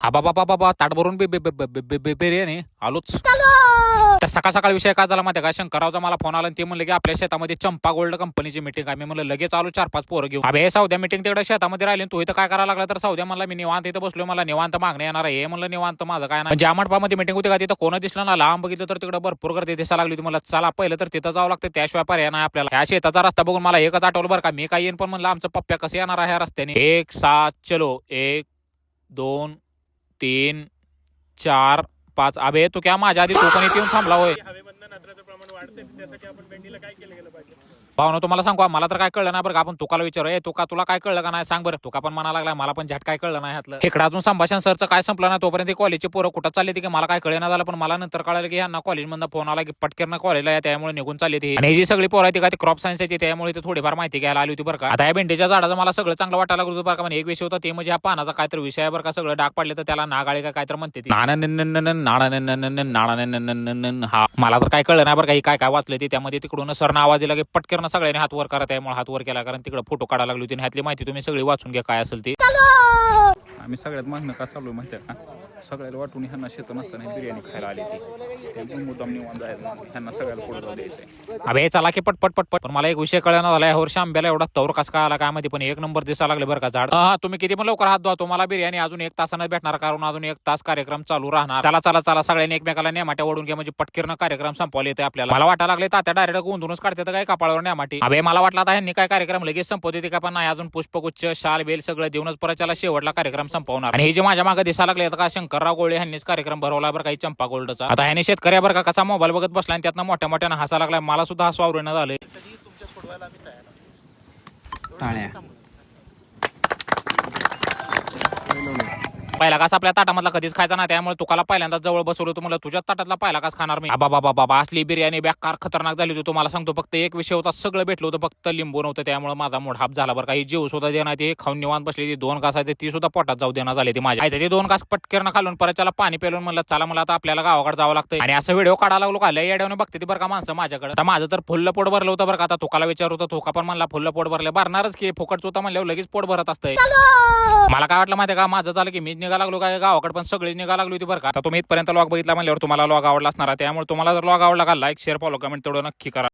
आबा बाबा बाबा ताट भरून बिर्याणी आलोच. तर सकाळ सकाळ विषय काय झाला माहिती का, शंकररावचा मला फोन आला आणि ते म्हणले की आपल्या शेतामध्ये चंपा गोल्ड कंपनीची मीटिंग आहे. मी म्हणलं लगेच आलो 4-5 पोरं घेऊन. अबे सौद्या मीटिंग तिकडे शेतामध्ये राहिली, तू इथं काय करायला लागला? तर सौद्या म्हणला मी निवांत इथं बसलोय, मला निवांत मागणी येणार आहे. म्हणलं निवांत माझं काय ना, ज्या मंडपामध्ये मीटिंग होती का तिथं कोण दिसलं ना, लांब बघितलं तर तिकडे भरपूर गर्दी दिसायला लागली होती. मला चला पहिलं तर तिथं जावं लागतं, त्याशिवाय पर्याय नाही आपल्याला. ह्या शेताचा रस्ता बघून मला एकच आठवलं बरं का, मी काय येईन पण म्हणलं आमचं पप्प्या कसं येणार आहे ह्या रस्त्याने. 1 7 चलो 1 2 3 4 5. अबे तू क्या माझ्या आधी तू पण इथे येऊन थांबला होय? भावना तुम्हाला सांगू मला तर काय कळलं नाही बरं का. आपण तुकाला विचारू, तुला काय कळलं का नाही सांग बरं. तुका पण म्हणा लागला मला पण झट काय कळलं नाही ह्यातलं. इकडे अजून संभाषण सरचं काय संपलं ना तोपर्यंत कॉलेजचे पोरं कुठं चालले की मला काय कळेना झालं. पण मला नंतर कळलं की ह्यांना कॉलेजमधून फोन आला की पटकेरनं कॉलेजला या, त्यामुळे निघून चालली ती. आणि ही जी सगळी पोरं ती का ती क्रॉप सायन्सची, त्यामुळे ते थोडीफार माहिती घ्यायला आली होती बरं का. आता या भेंडीच्या झाडाचं मला सगळं चांगलं वाटायला लागलं बरं का. पण एक विषय होता ते म्हणजे हा पानाचा काय तर विषय बरं का. सगळं डाग पडले तर त्याला नागाळी का काय तर म्हणते ती. हा मला तर काय कळलं नाही बरं का, काय काय वाचलं ते. त्यामध्ये तिकडून सरनं आवाज दिला की पटकेरनं सगळ्यांनी हात वर करा, त्यामुळे हात वर केला. कारण तिकडे फोटो काढायला लागली होती. ह्यातली माहिती तुम्ही सगळी वाचून घ्या काय असेल ती. आम्ही सगळ्यात मागणं का चालू माहिती आहे का, सगळ्याला वाटून ह्यांना शेत नसताना बिर्याणी खायला आली ती. मुद्दाम निवांत जायला ह्यांना सगळ्याला पुढे जाऊ द्यायचंय. अबे चला की पटपट पटपट. पण मला एक विषय कळणार झाला, यावर आंब्याला एवढा तौर कस काय आला काय माहिती. पण एक नंबर दिसायला लागले बरं का झाड. हा तुम्ही किती पण लवकर हात धुवा, तुम्हाला बिर्याणी अजून 1 तासानं भेटणार. कारण अजून 1 तास कार्यक्रम चालू राहणार. चला चला चला सगळ्यांनी एकमेकाला नेमाट्या ओढून घ्या, म्हणजे पटकीरनं कार्यक्रम संपवले येते आपल्याला. मला वाटायला लागले तात्या डायरेक्ट गोंधूनच काढतात काय कपाळावर नेमाटी. अबे मला वाटलं आता ह्यांनी काय कार्यक्रम लगेच संपवते का, पण नाही अजून पुष्पगुच्छ शाल बेल सगळं देऊनच परत त्याला शेवटला कार्यक्रम संपवणार. आणि हे जे माझ्या मागे दिसायला लागले का शंकरराव गोळे यांनीच कार्यक्रम भरवला बरं काही चंपा गोल्डचा. आता ह्याने शेतकऱ्या बरं का कसा मोबाईल बघत बसला आणि त्यातनं मोठ्या मोठ्यानं हसा लागलाय. मला सुद्धा हसू आवरणं झालंय. पहिला घास आपल्या ताटामधला कधीच खायचा नाही, त्यामुळे तुकाला पहिल्यांदा जवळ बसवलं होतं. मला तुझ्या ताटातला पहिला घास खाणार मी. बाबा बाबा असली बिर्याणी बेकार खतरनाक झाली होती तुम्हाला सांगतो. फक्त एक विषय होता, सगळं भेटलं होतं फक्त लिंबू नव्हतं, त्यामुळे माझा मूड हाफ झाला बरं काही. जीव सुद्धा देणार ते खाऊन निवांत बसली. 2 घास आहे ती सुद्धा पोटात जाऊ देणार झाली ती माझ्या. ते 2 घास पटकेरनं खालून परत त्याला पाणी पेलून म्हणलं चला मला आता आपल्याला गावाकडे जावं लागतं. आणि असं व्हिडिओ काढायला लागलो का लय येड्याने बघते ती बरं का माणसं माझ्याकडे. आता माझं तर फुल्ल पोट भरलं होतं बरं का. आता तुकाला विचार होता, तुका पण म्हणला फुल्ल पोट भरले भरणारच की, फुकट होता म्हणल्यावर लगेच पोट भरत असतंय. मला काय वाटलं माहिती का, माझं झालं की मी निघा लागलो काय गावाकडे, पण सगळी निघा लागली होती बरं का. आता तुम्ही इथपर्यंत लॉग बघितला म्हणल्यावर तुम्हाला लॉग आवडला असणार आहे. त्यामुळे तुम्हाला जर लॉग आवडला का लाईक शेअर फॉलो कमेंट तेवढं नक्की करा.